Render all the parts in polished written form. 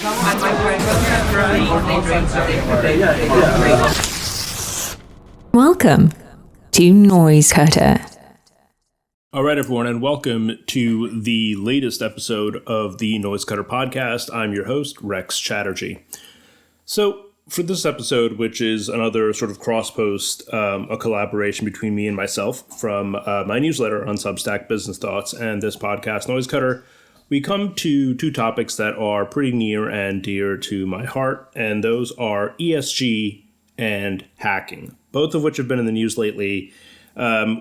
Welcome to Noisecutter. All right, everyone, and welcome to the latest episode of the Noisecutter podcast. I'm your host, Rex Chatterjee. So, for this episode, which is another sort of cross-post, a collaboration between me and myself from my newsletter on Substack, Business Thoughts, and this podcast, Noisecutter, we come to two topics that are pretty near and dear to my heart, and those are ESG and hacking, both of which have been in the news lately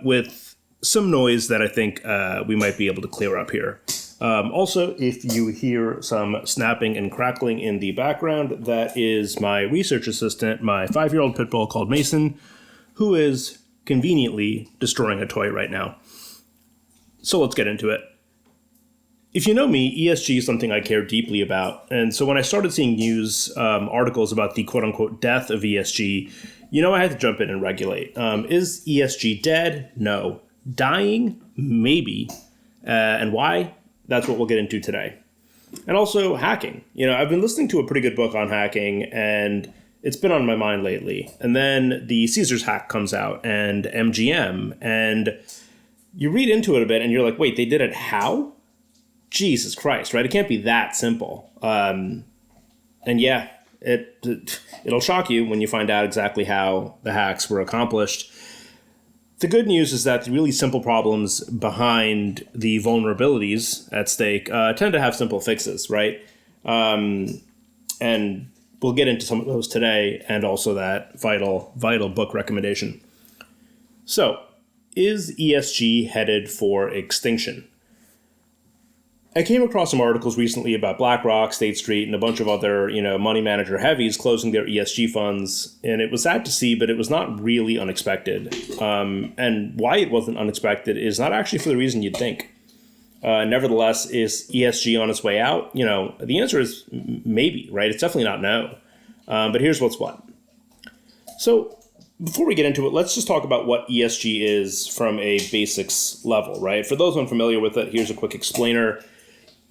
with some noise that I think we might be able to clear up here. Also, if you hear some snapping and crackling in the background, that is my research assistant, my 5-year-old pit bull called Mason, who is conveniently destroying a toy right now. So let's get into it. If you know me, ESG is something I care deeply about. And so when I started seeing news articles about the quote-unquote death of ESG, I had to jump in and regulate. Is ESG dead? No. Dying? Maybe. And why? That's what we'll get into today. And also hacking. I've been listening to a pretty good book on hacking, and it's been on my mind lately. And then the Caesars hack comes out, and MGM, and you read into it a bit, and you're like, wait, they did it how? Jesus Christ, right? It can't be that simple. And yeah, it'll shock you when you find out exactly how the hacks were accomplished. The good news is that the really simple problems behind the vulnerabilities at stake tend to have simple fixes, right? And we'll get into some of those today, and also that vital book recommendation. So, is ESG headed for extinction? I came across some articles recently about BlackRock, State Street, and a bunch of other, money manager heavies closing their ESG funds. And it was sad to see, but it was not really unexpected. And why it wasn't unexpected is not actually for the reason you'd think. Nevertheless, is ESG on its way out? The answer is maybe, right? It's definitely not no. But here's what's what. So before we get into it, let's just talk about what ESG is from a basics level, right? For those unfamiliar with it, here's a quick explainer.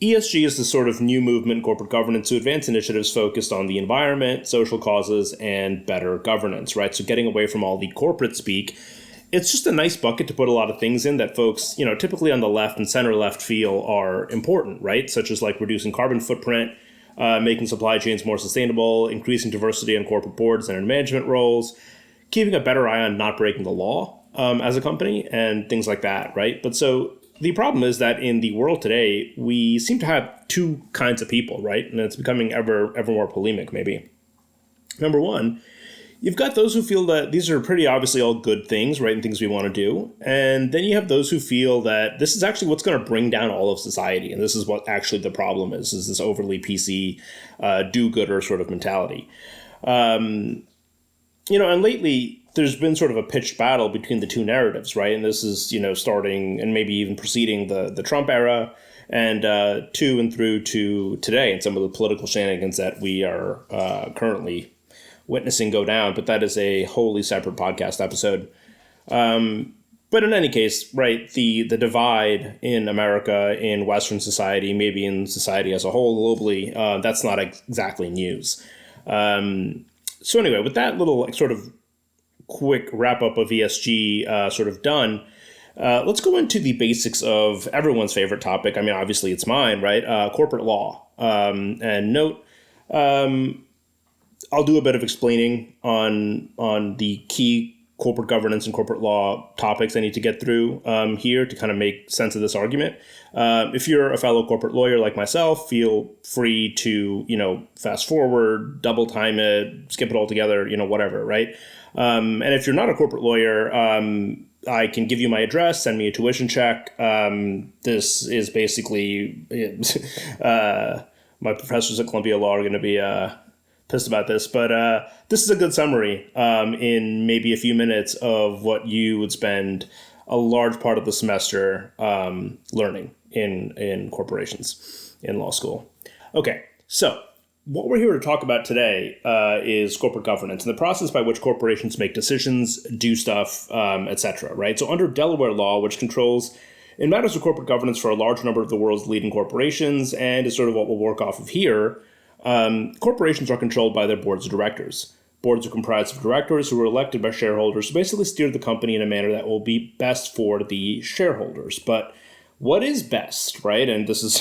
ESG is the sort of new movement in corporate governance to advance initiatives focused on the environment, social causes, and better governance, right? So getting away from all the corporate speak, it's just a nice bucket to put a lot of things in that folks, typically on the left and center left feel are important, right? Such as like reducing carbon footprint, making supply chains more sustainable, increasing diversity on corporate boards and in management roles, keeping a better eye on not breaking the law as a company, and things like that, right? But so the problem is that in the world today, we seem to have two kinds of people, right? And it's becoming ever more polemic, maybe. Number one, you've got those who feel that these are pretty obviously all good things, right, and things we want to do. And then you have those who feel that this is actually what's going to bring down all of society. And this is what actually the problem is this overly PC, do-gooder sort of mentality. And lately, there's been sort of a pitched battle between the two narratives, right? And this is, starting and maybe even preceding the Trump era and to and through to today and some of the political shenanigans that we are currently witnessing go down. But that is a wholly separate podcast episode. But in any case, right, the divide in America, in Western society, maybe in society as a whole globally, that's not exactly news. So anyway, with that little sort of quick wrap up of ESG sort of done, let's go into the basics of everyone's favorite topic. I mean, obviously it's mine, right? Corporate law. And note, I'll do a bit of explaining on the key corporate governance and corporate law topics I need to get through here to kind of make sense of this argument. If you're a fellow corporate lawyer like myself, feel free to, fast forward, double time it, skip it all together, whatever, right? And if you're not a corporate lawyer, I can give you my address, send me a tuition check. This is basically, my professors at Columbia Law are going to be pissed about this, but this is a good summary in maybe a few minutes of what you would spend a large part of the semester learning in corporations in law school. Okay, so what we're here to talk about today is corporate governance and the process by which corporations make decisions, do stuff, etc. Right? So under Delaware law, which controls in matters of corporate governance for a large number of the world's leading corporations, and is sort of what we'll work off of here, Corporations are controlled by their boards of directors. Boards are comprised of directors who are elected by shareholders to basically steer the company in a manner that will be best for the shareholders. But what is best, right? And this is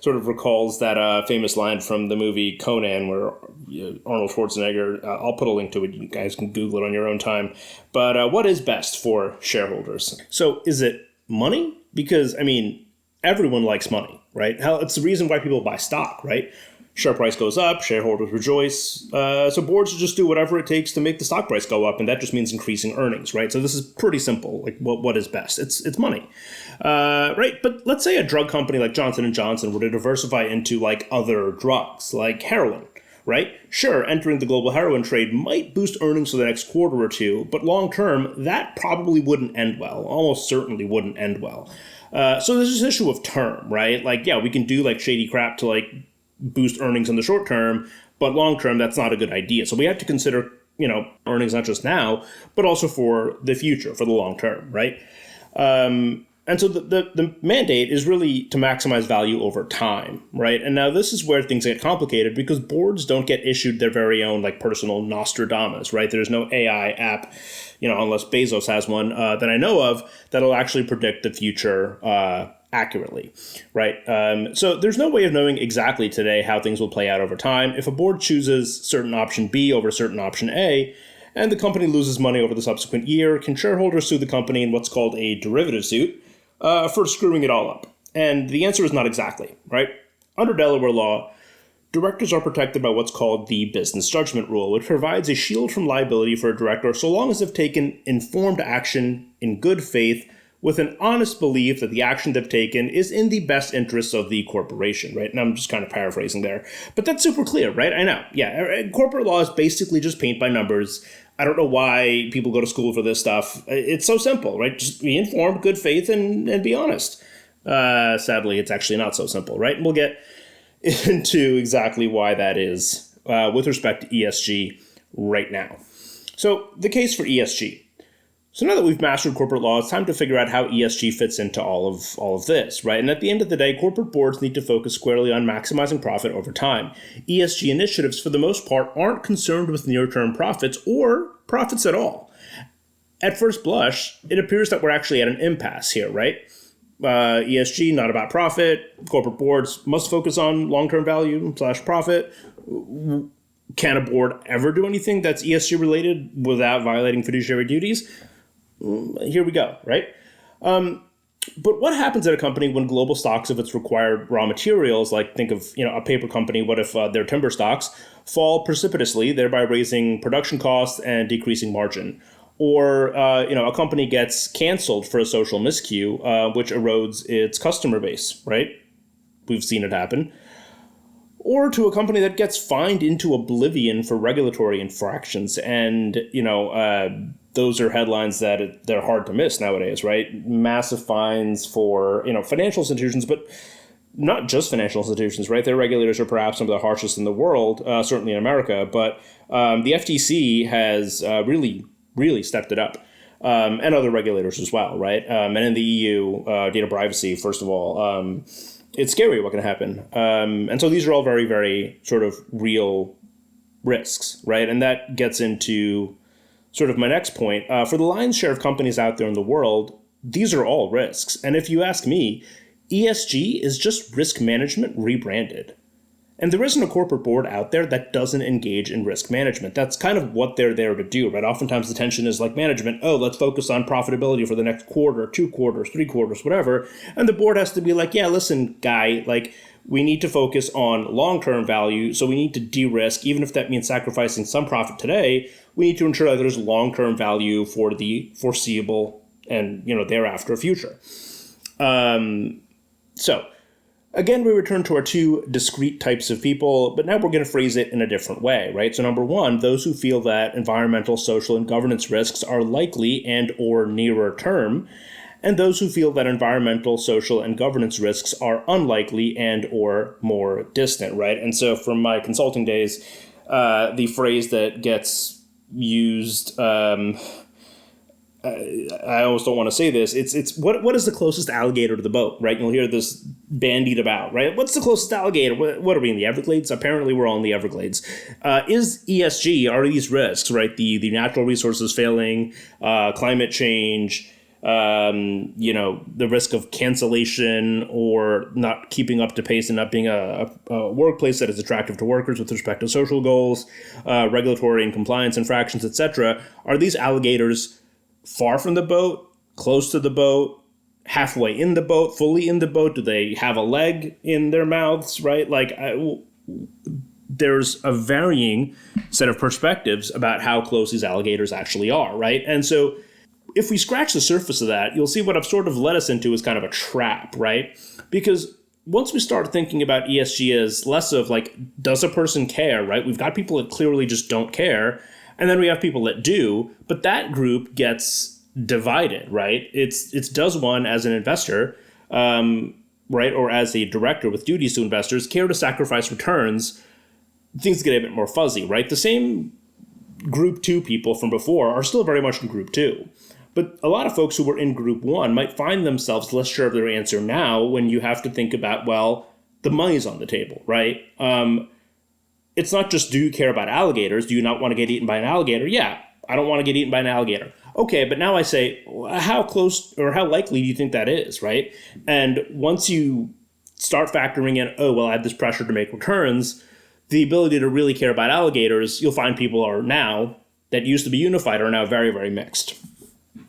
sort of recalls that famous line from the movie Conan where Arnold Schwarzenegger, I'll put a link to it, you guys can Google it on your own time. But what is best for shareholders? So is it money? Because, I mean, everyone likes money, right? Hell, it's the reason why people buy stock, right? Share price goes up, shareholders rejoice. So boards just do whatever it takes to make the stock price go up, and that just means increasing earnings, right? So this is pretty simple. Like, what is best? It's money, right? But let's say a drug company like Johnson & Johnson were to diversify into like other drugs, like heroin, right? Sure, entering the global heroin trade might boost earnings for the next quarter or two, but long term, that probably wouldn't end well. Almost certainly wouldn't end well. So there's this issue of term, right? Like, yeah, we can do like shady crap to like boost earnings in the short term, but long term, that's not a good idea. So we have to consider, earnings not just now, but also for the future, for the long term, right? And so the mandate is really to maximize value over time, right? And now this is where things get complicated because boards don't get issued their very own like personal Nostradamus, right? There's no AI app, unless Bezos has one that I know of that'll actually predict the future accurately, right? So there's no way of knowing exactly today how things will play out over time. If a board chooses certain option B over certain option A, and the company loses money over the subsequent year, can shareholders sue the company in what's called a derivative suit for screwing it all up? And the answer is not exactly, right? Under Delaware law, directors are protected by what's called the business judgment rule, which provides a shield from liability for a director so long as they've taken informed action in good faith with an honest belief that the action they've taken is in the best interests of the corporation, right? And I'm just kind of paraphrasing there. But that's super clear, right? I know. Yeah, corporate law is basically just paint by numbers. I don't know why people go to school for this stuff. It's so simple, right? Just be informed, good faith, and be honest. Sadly, it's actually not so simple, right? And we'll get into exactly why that is with respect to ESG right now. So the case for ESG. So now that we've mastered corporate law, it's time to figure out how ESG fits into all of this, right? And at the end of the day, corporate boards need to focus squarely on maximizing profit over time. ESG initiatives, for the most part, aren't concerned with near-term profits or profits at all. At first blush, it appears that we're actually at an impasse here, right? ESG, not about profit. Corporate boards must focus on long-term value / profit. Can a board ever do anything that's ESG related without violating fiduciary duties? Here we go, right? But what happens at a company when global stocks of its required raw materials, like think of a paper company, what if their timber stocks fall precipitously, thereby raising production costs and decreasing margin? Or a company gets canceled for a social miscue, which erodes its customer base, right? We've seen it happen. Or to a company that gets fined into oblivion for regulatory infractions. And, those are headlines that they're hard to miss nowadays, right? Massive fines for, financial institutions, but not just financial institutions, right? Their regulators are perhaps some of the harshest in the world, certainly in America. But the FTC has really stepped it up, and other regulators as well, right? And in the EU, data privacy, first of all, it's scary what can happen. And so these are all very, very sort of real risks, right? And that gets into sort of my next point. For the lion's share of companies out there in the world, these are all risks. And if you ask me, ESG is just risk management rebranded. And there isn't a corporate board out there that doesn't engage in risk management. That's kind of what they're there to do, right? Oftentimes the tension is like management, let's focus on profitability for the next quarter, 2 quarters, 3 quarters, whatever. And the board has to be like, yeah, listen, guy, like we need to focus on long-term value. So we need to de-risk, even if that means sacrificing some profit today, we need to ensure that there's long-term value for the foreseeable and, thereafter future. So again, we return to our 2 discrete types of people, but now we're going to phrase it in a different way, right? So number 1, those who feel that environmental, social, and governance risks are likely and or nearer term, and those who feel that environmental, social, and governance risks are unlikely and or more distant, right? And so from my consulting days, the phrase that gets used I almost don't want to say this. It's what is the closest alligator to the boat, right? You'll hear this bandied about, right? What's the closest alligator? What are we in the Everglades? Apparently, we're all in the Everglades. Is ESG, are these risks, right? The natural resources failing, climate change, the risk of cancellation or not keeping up to pace and not being a workplace that is attractive to workers with respect to social goals, regulatory and compliance infractions, etc. Are these alligators far from the boat, close to the boat, halfway in the boat, fully in the boat? Do they have a leg in their mouths, right? There's a varying set of perspectives about how close these alligators actually are, right? And so if we scratch the surface of that, you'll see what I've sort of led us into is kind of a trap, right? Because once we start thinking about ESG as less of does a person care, right? We've got people that clearly just don't care. And then we have people that do, but that group gets divided, right? It's does one as an investor, right, or as a director with duties to investors care to sacrifice returns? Things get a bit more fuzzy, right? The same group 2 people from before are still very much in group 2. But a lot of folks who were in group 1 might find themselves less sure of their answer now when you have to think about, well, the money's on the table, right? It's not just, do you care about alligators? Do you not want to get eaten by an alligator? Yeah, I don't want to get eaten by an alligator. Okay, but now I say, how close or how likely do you think that is, right? And once you start factoring in, I have this pressure to make returns, the ability to really care about alligators, you'll find people are now, that used to be unified, are now very, very mixed.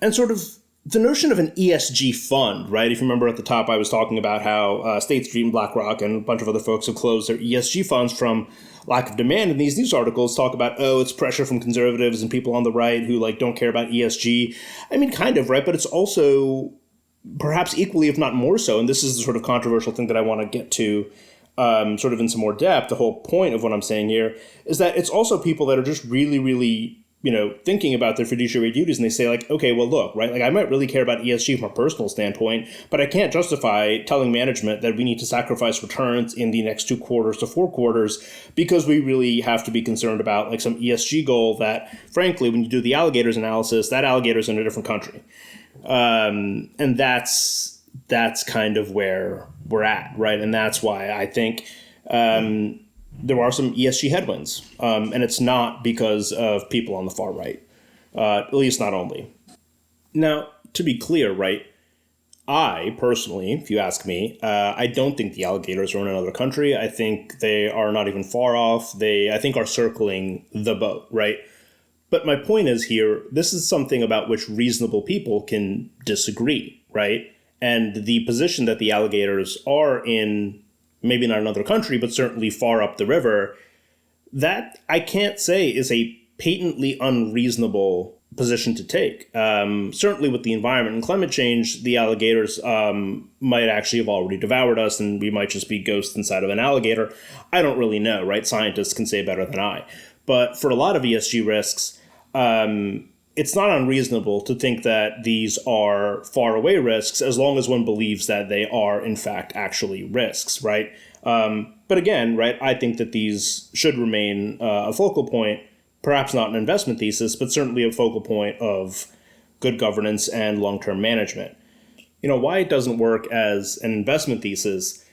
And sort of the notion of an ESG fund, right? If you remember at the top, I was talking about how State Street and BlackRock and a bunch of other folks have closed their ESG funds from lack of demand. And these news articles talk about, it's pressure from conservatives and people on the right who don't care about ESG. I mean, kind of, right? But it's also perhaps equally, if not more so, and this is the sort of controversial thing that I want to get to sort of in some more depth. The whole point of what I'm saying here is that it's also people that are just really, really thinking about their fiduciary duties, and they say okay, well, look, right, I might really care about ESG from a personal standpoint, but I can't justify telling management that we need to sacrifice returns in the next 2 quarters to 4 quarters because we really have to be concerned about some ESG goal that, frankly, when you do the alligators analysis, that alligator's in a different country. And that's kind of where we're at, right? And that's why I think there are some ESG headwinds, and it's not because of people on the far right, at least not only. Now, to be clear, right, I personally, if you ask me, I don't think the alligators are in another country. I think they are not even far off. They, I think, are circling the boat, right? But my point is here, this is something about which reasonable people can disagree, right? And the position that the alligators are in, maybe not another country, but certainly far up the river, that I can't say is a patently unreasonable position to take. Certainly with the environment and climate change, the alligators might actually have already devoured us and we might just be ghosts inside of an alligator. I don't really know, right? Scientists can say better than I. But for a lot of ESG risks, it's not unreasonable to think that these are far away risks as long as one believes that they are, in fact, actually risks, right? But again, right, I think that these should remain a focal point, perhaps not an investment thesis, but certainly a focal point of good governance and long-term management. Why it doesn't work as an investment thesis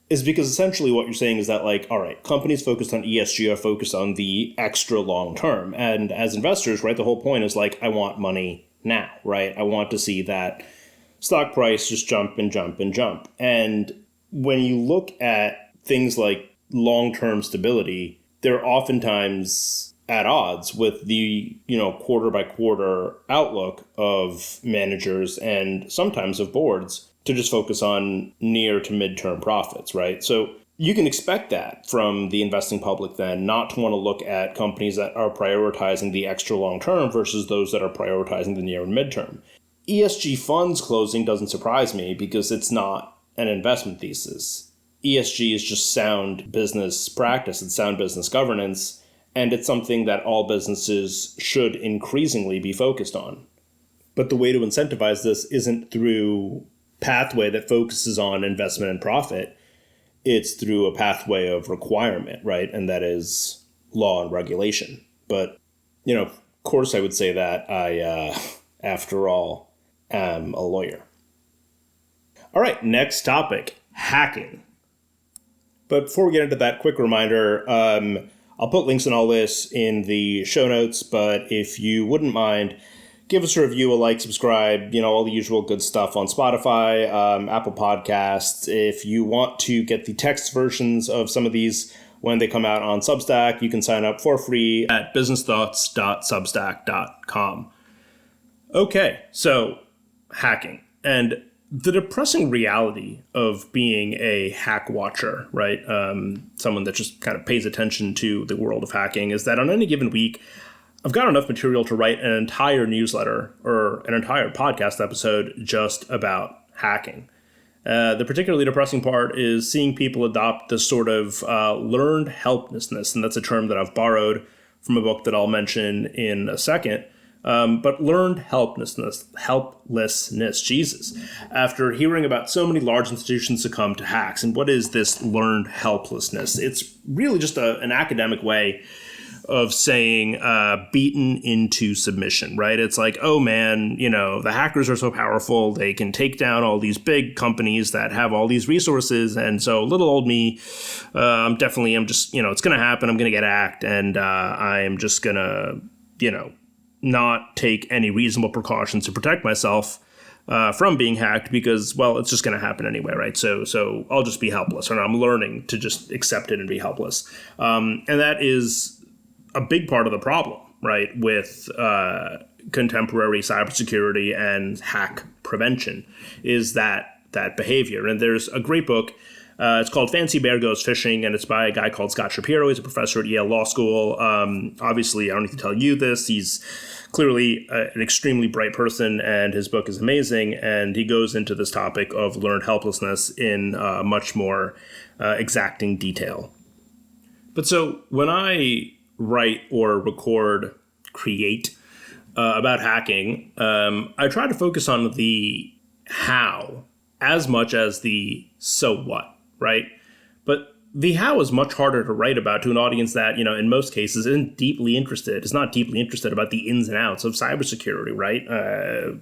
is because essentially what you're saying is that, all right, companies focused on ESG are focused on the extra long term. And as investors, right, the whole point is I want money now, right? I want to see that stock price just jump and jump and jump. And when you look at things like long-term stability, they're oftentimes at odds with the, quarter by quarter outlook of managers and sometimes of boards to just focus on near to midterm profits, right? So you can expect that from the investing public then, not to want to look at companies that are prioritizing the extra long term versus those that are prioritizing the near and midterm. ESG funds closing doesn't surprise me because it's not an investment thesis. ESG is just sound business practice, it's sound business governance, and it's something that all businesses should increasingly be focused on. But the way to incentivize this isn't through pathway that focuses on investment and profit. It's through a pathway of requirement, right? And that is law and regulation. But, of course I would say that after all, am a lawyer. All right, next topic, hacking. But before we get into that, quick reminder, I'll put links in all this in the show notes, but if you wouldn't mind, give us a review, a like, subscribe, all the usual good stuff on Spotify, Apple Podcasts. If you want to get the text versions of some of these when they come out on Substack, you can sign up for free at businessthoughts.substack.com. Okay, so hacking. And the depressing reality of being a hack watcher, right? Someone that just kind of pays attention to the world of hacking is that on any given week, I've got enough material to write an entire newsletter or an entire podcast episode just about hacking. The particularly depressing part is seeing people adopt this sort of learned helplessness, and that's a term that I've borrowed from a book that I'll mention in a second. But learned helplessness, Jesus. After hearing about so many large institutions succumb to hacks, and what is this learned helplessness? It's really just an academic way of saying beaten into submission, right? It's like, oh man, the hackers are so powerful, they can take down all these big companies that have all these resources, and so little old me, I'm just, it's going to happen, I'm going to get hacked, and I'm just going to, not take any reasonable precautions to protect myself from being hacked because, well, it's just going to happen anyway, right? So I'll just be helpless, or I'm learning to just accept it and be helpless. And that is a big part of the problem, right, with contemporary cybersecurity and hack prevention is that behavior. And there's a great book. It's called Fancy Bear Goes Fishing, and it's by a guy called Scott Shapiro. He's a professor at Yale Law School. Obviously, I don't need to tell you this. He's clearly an extremely bright person, and his book is amazing. And he goes into this topic of learned helplessness in much more exacting detail. But so when I write or create about hacking, I try to focus on the how as much as the so what. Right? But the how is much harder to write about to an audience that, in most cases isn't deeply interested. Is not deeply interested about the ins and outs of cybersecurity, right?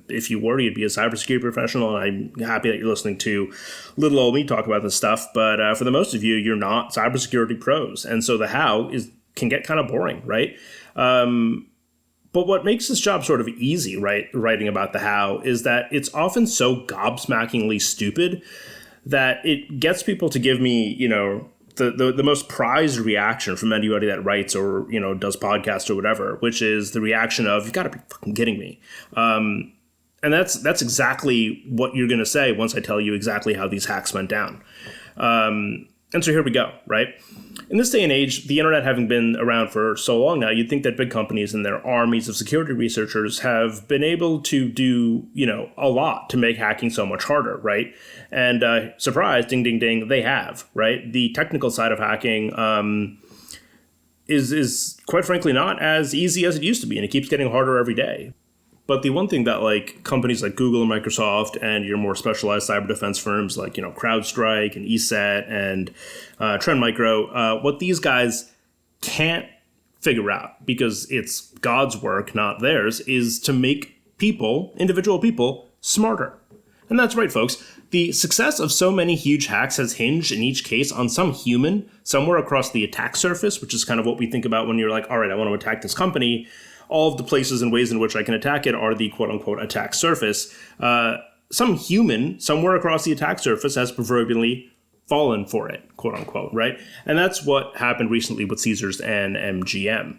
If you were, you'd be a cybersecurity professional, and I'm happy that you're listening to little old me talk about this stuff. But for the most of you, you're not cybersecurity pros. And so the how can get kind of boring, right? But what makes this job sort of easy, right, writing about the how, is that it's often so gobsmackingly stupid that it gets people to give me, the most prized reaction from anybody that writes or, does podcasts or whatever, which is the reaction of, you've got to be fucking kidding me. And that's exactly what you're going to say once I tell you exactly how these hacks went down. And so here we go, right? In this day and age, the internet having been around for so long now, you'd think that big companies and their armies of security researchers have been able to do, a lot to make hacking so much harder, right? And surprise, ding, ding, ding, they have, right? The technical side of hacking is quite frankly not as easy as it used to be, and it keeps getting harder every day. But the one thing that companies like Google and Microsoft and your more specialized cyber defense firms like, CrowdStrike and ESET and Trend Micro, what these guys can't figure out, because it's God's work, not theirs, is to make individual people, smarter. And that's right, folks. The success of so many huge hacks has hinged in each case on some human somewhere across the attack surface, which is kind of what we think about when you're like, all right, I want to attack this company. All of the places and ways in which I can attack it are the quote-unquote attack surface. Some human somewhere across the attack surface has proverbially fallen for it, quote-unquote, right? And that's what happened recently with Caesars and MGM.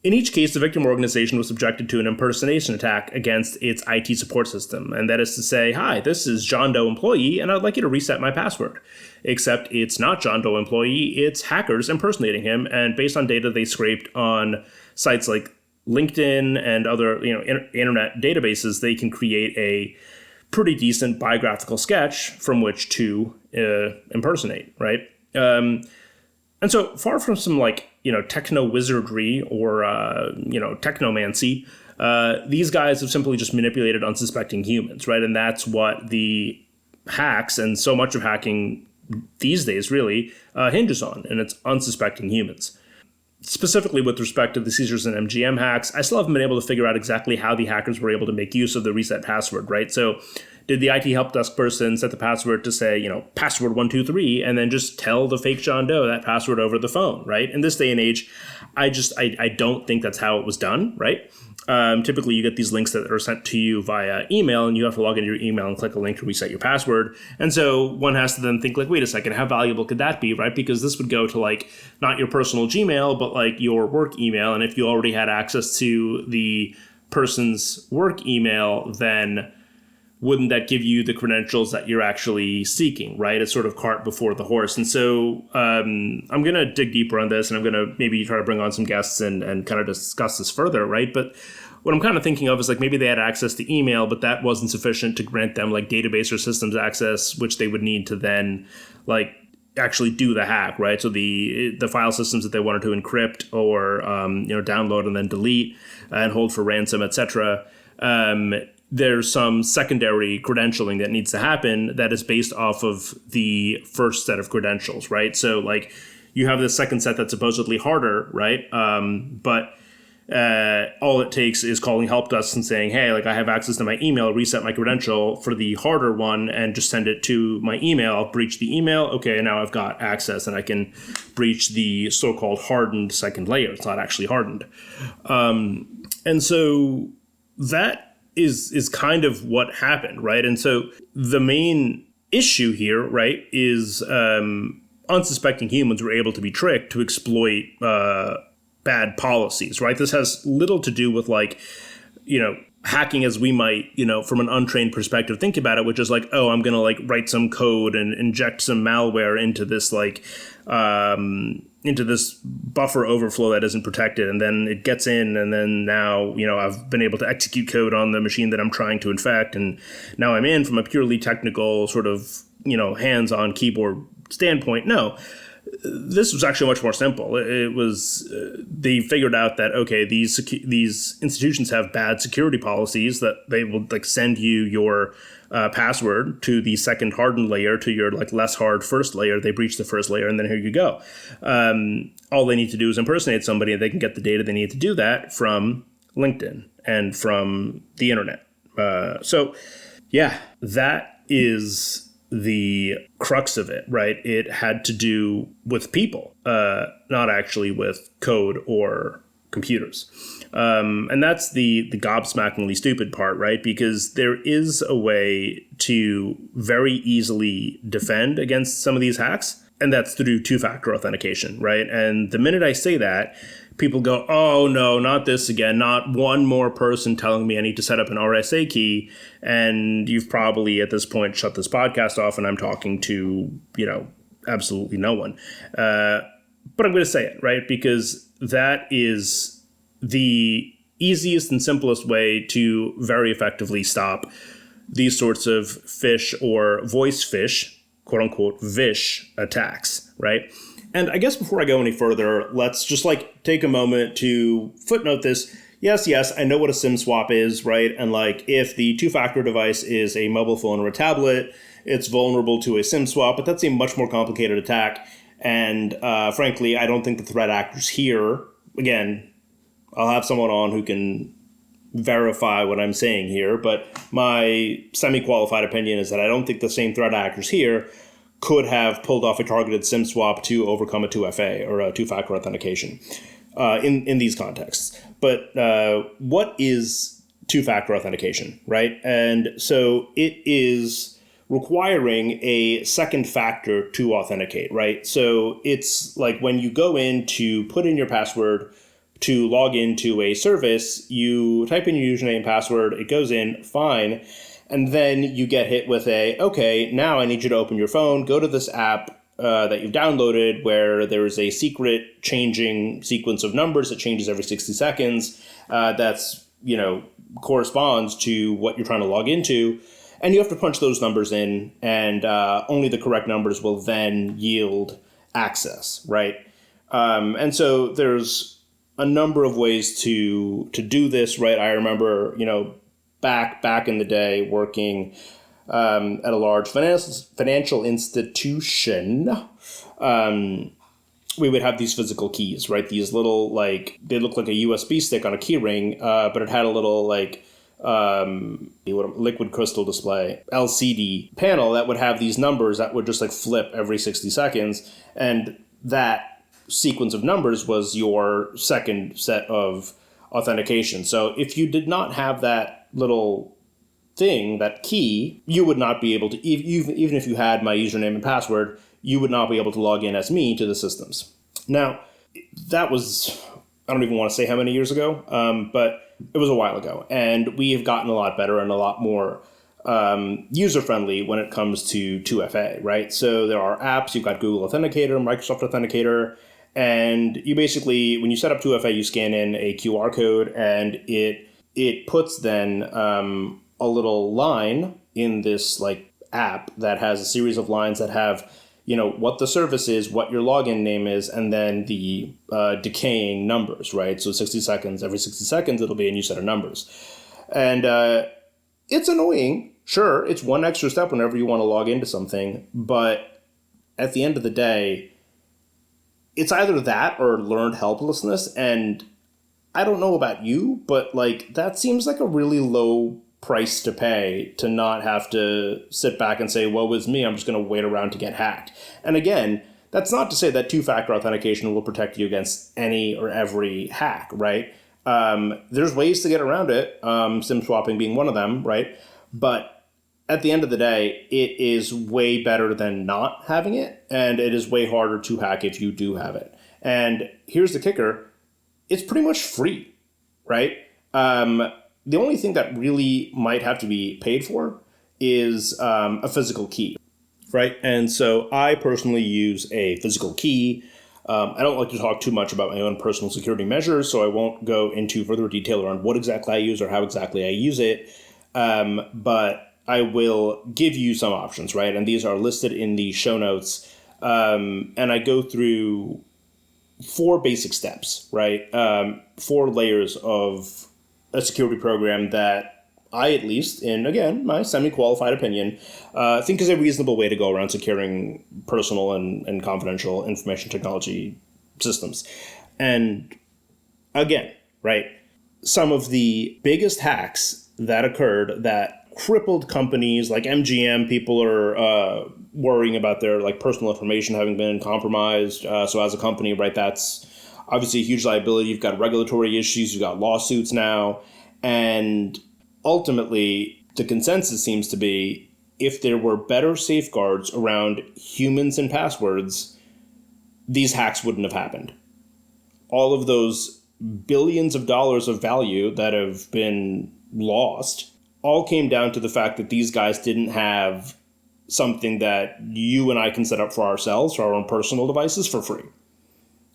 In each case, the victim organization was subjected to an impersonation attack against its IT support system. And that is to say, hi, this is John Doe employee, and I'd like you to reset my password. Except it's not John Doe employee, it's hackers impersonating him. And based on data they scraped on sites like LinkedIn and other internet databases, they can create a pretty decent biographical sketch from which to impersonate, right? And so far from some techno wizardry or technomancy, these guys have simply just manipulated unsuspecting humans, right? And that's what the hacks and so much of hacking these days really hinges on, and it's unsuspecting humans. specifically with respect to the Caesars and MGM hacks, I still haven't been able to figure out exactly how the hackers were able to make use of the reset password, right? So did the IT help desk person set the password to say, password 123, and then just tell the fake John Doe that password over the phone, right? In this day and age, I don't think that's how it was done, right? Typically, you get these links that are sent to you via email, and you have to log into your email and click a link to reset your password. And so one has to then think, like, wait a second, how valuable could that be, right? Because this would go to, like, not your personal Gmail, but, like, your work email. And if you already had access to the person's work email, then wouldn't that give you the credentials that you're actually seeking, right? It's sort of cart before the horse. And so I'm going to dig deeper on this, and I'm going to maybe try to bring on some guests and kind of discuss this further, right? But what I'm kind of thinking of is, like, maybe they had access to email, but that wasn't sufficient to grant them, like, database or systems access, which they would need to then, like, actually do the hack, right? So the file systems that they wanted to encrypt or, download and then delete and hold for ransom, etc. There's some secondary credentialing that needs to happen that is based off of the first set of credentials, right? So, like, you have this second set that's supposedly harder, right? But all it takes is calling help desk and saying, hey, like, I have access to my email, reset my credential for the harder one and just send it to my email. I'll breach the email. Okay, now I've got access and I can breach the so-called hardened second layer. It's not actually hardened. And so that is kind of what happened, right? And so the main issue here, right, is unsuspecting humans were able to be tricked to exploit bad policies, right? This has little to do with, like, hacking as we might, from an untrained perspective, think about it, which is like, oh, I'm going to, like, write some code and inject some malware into this, like, into this buffer overflow that isn't protected, and then it gets in, and then now, I've been able to execute code on the machine that I'm trying to infect, and now I'm in from a purely technical sort of, hands-on keyboard standpoint. No, this was actually much more simple. It was they figured out that, okay, these institutions have bad security policies that they will, like, send you your password to the second hardened layer to your, like, less hard first layer. They breach the first layer, and then here you go. All they need to do is impersonate somebody, and they can get the data they need to do that from LinkedIn and from the internet. So yeah, that is the crux of it, right? It had to do with people, not actually with code or computers. And that's the gobsmackingly stupid part, right? Because there is a way to very easily defend against some of these hacks, and that's through two-factor authentication, right? And the minute I say that, people go, oh, no, not this again, not one more person telling me I need to set up an RSA key. And you've probably at this point shut this podcast off, and I'm talking to, absolutely no one. But I'm going to say it, right? Because that is the easiest and simplest way to very effectively stop these sorts of phish or voice phish, quote unquote, vish attacks, right? And I guess before I go any further, let's just, like, take a moment to footnote this. Yes, I know what a SIM swap is, right? And, like, if the two-factor device is a mobile phone or a tablet, it's vulnerable to a SIM swap, but that's a much more complicated attack. And frankly, I don't think the threat actors here, again, I'll have someone on who can verify what I'm saying here, but my semi-qualified opinion is that I don't think the same threat actors here could have pulled off a targeted SIM swap to overcome a 2FA or a two-factor authentication in these contexts. But what is two-factor authentication, right? And so it is requiring a second factor to authenticate, right? So it's like when you go in to put in your password to log into a service, you type in your username and password, it goes in, fine. And then you get hit with okay, now I need you to open your phone, go to this app that you've downloaded where there is a secret changing sequence of numbers that changes every 60 seconds. That's, corresponds to what you're trying to log into. And you have to punch those numbers in, and only the correct numbers will then yield access, right? And so there's a number of ways to do this, right? I remember, back in the day working at a large financial institution, we would have these physical keys, right? These little, like, they look like a USB stick on a key ring, but it had a little, like, liquid crystal display LCD panel that would have these numbers that would just, like, flip every 60 seconds. And that sequence of numbers was your second set of authentication. So if you did not have that little thing, that key, you would not be able to, even if you had my username and password, you would not be able to log in as me to the systems. Now, that was, I don't even want to say how many years ago, but it was a while ago. And we have gotten a lot better and a lot more user-friendly when it comes to 2FA, right? So there are apps, you've got Google Authenticator, Microsoft Authenticator, and you basically, when you set up 2FA, you scan in a QR code, and it puts then a little line in this, like, app that has a series of lines that have, you know, what the service is, what your login name is, and then the decaying numbers, right? So 60 seconds, every 60 seconds, it'll be a new set of numbers. And it's annoying. Sure, it's one extra step whenever you want to log into something, but at the end of the day, it's either that or learned helplessness. And I don't know about you, but, like, that seems like a really low price to pay to not have to sit back and say, woe is me, I'm just going to wait around to get hacked. And again, that's not to say that two-factor authentication will protect you against any or every hack, right? There's ways to get around it, SIM swapping being one of them, right? But at the end of the day, it is way better than not having it, and it is way harder to hack if you do have it. And here's the kicker, it's pretty much free, right? The only thing that really might have to be paid for is a physical key, right? And so I personally use a physical key. I don't like to talk too much about my own personal security measures, so I won't go into further detail around what exactly I use or how exactly I use it. But I will give you some options, right? And these are listed in the show notes. And I go through 4 basic steps, right? 4 layers of a security program that I, at least, in, again, my semi-qualified opinion, think is a reasonable way to go around securing personal and confidential information technology systems. And again, right, some of the biggest hacks that occurred that crippled companies like MGM, people are worrying about their, like, personal information having been compromised. So as a company, right, that's obviously a huge liability. You've got regulatory issues, you've got lawsuits now, and ultimately the consensus seems to be if there were better safeguards around humans and passwords, these hacks wouldn't have happened. All of those billions of dollars of value that have been lost all came down to the fact that these guys didn't have something that you and I can set up for ourselves, for our own personal devices, for free.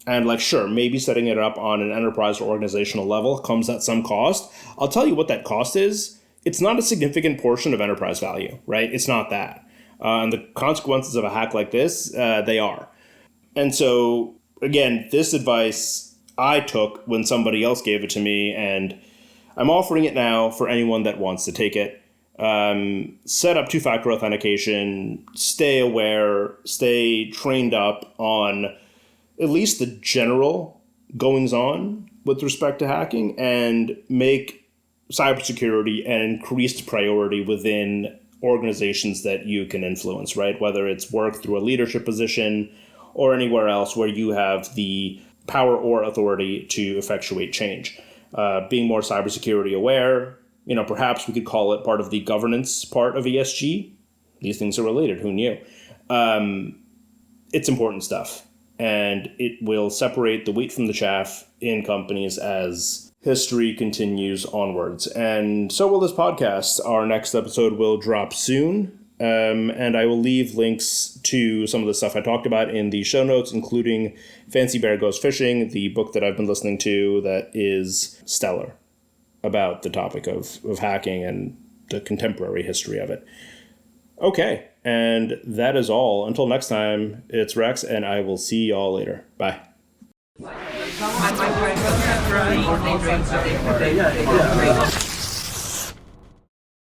And, like, sure, maybe setting it up on an enterprise or organizational level comes at some cost. I'll tell you what that cost is. It's not a significant portion of enterprise value, right? It's not that. And the consequences of a hack like this, they are. And so, again, this advice I took when somebody else gave it to me, and I'm offering it now for anyone that wants to take it. Set up two-factor authentication, stay aware, stay trained up on at least the general goings-on with respect to hacking, and make cybersecurity an increased priority within organizations that you can influence, right? Whether it's work through a leadership position or anywhere else where you have the power or authority to effectuate change. Being more cybersecurity aware, perhaps we could call it part of the governance part of ESG. These things are related, who knew? It's important stuff, and it will separate the wheat from the chaff in companies as history continues onwards. And so will this podcast. Our next episode will drop soon, and I will leave links to some of the stuff I talked about in the show notes, including Fancy Bear Goes Fishing, the book that I've been listening to that is stellar about the topic of hacking and the contemporary history of it. Okay, and that is all. Until next time, it's Rex, and I will see y'all later. Bye.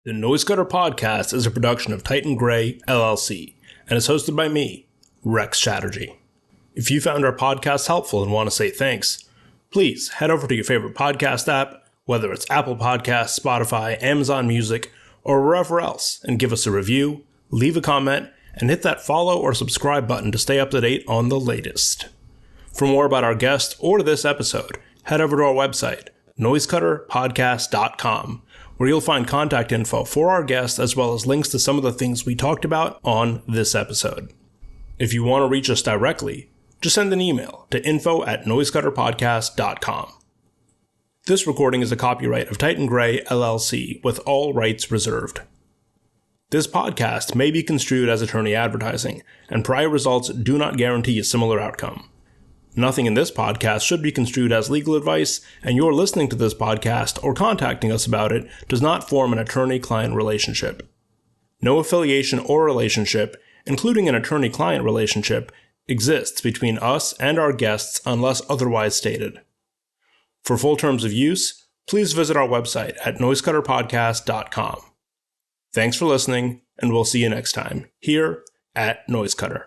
The Noisecutter podcast is a production of Titan Gray, LLC, and is hosted by me, Rex Chatterjee. If you found our podcast helpful and want to say thanks, please head over to your favorite podcast app, whether it's Apple Podcasts, Spotify, Amazon Music, or wherever else, and give us a review, leave a comment, and hit that follow or subscribe button to stay up to date on the latest. For more about our guest or this episode, head over to our website, Noisecutterpodcast.com, where you'll find contact info for our guest as well as links to some of the things we talked about on this episode. If you want to reach us directly, just send an email to info@noisecutterpodcast.com. This recording is a copyright of Titan Gray, LLC, with all rights reserved. This podcast may be construed as attorney advertising, and prior results do not guarantee a similar outcome. Nothing in this podcast should be construed as legal advice, and your listening to this podcast or contacting us about it does not form an attorney-client relationship. No affiliation or relationship, including an attorney-client relationship, exists between us and our guests unless otherwise stated. For full terms of use, please visit our website at noisecutterpodcast.com. Thanks for listening, and we'll see you next time here at Noisecutter.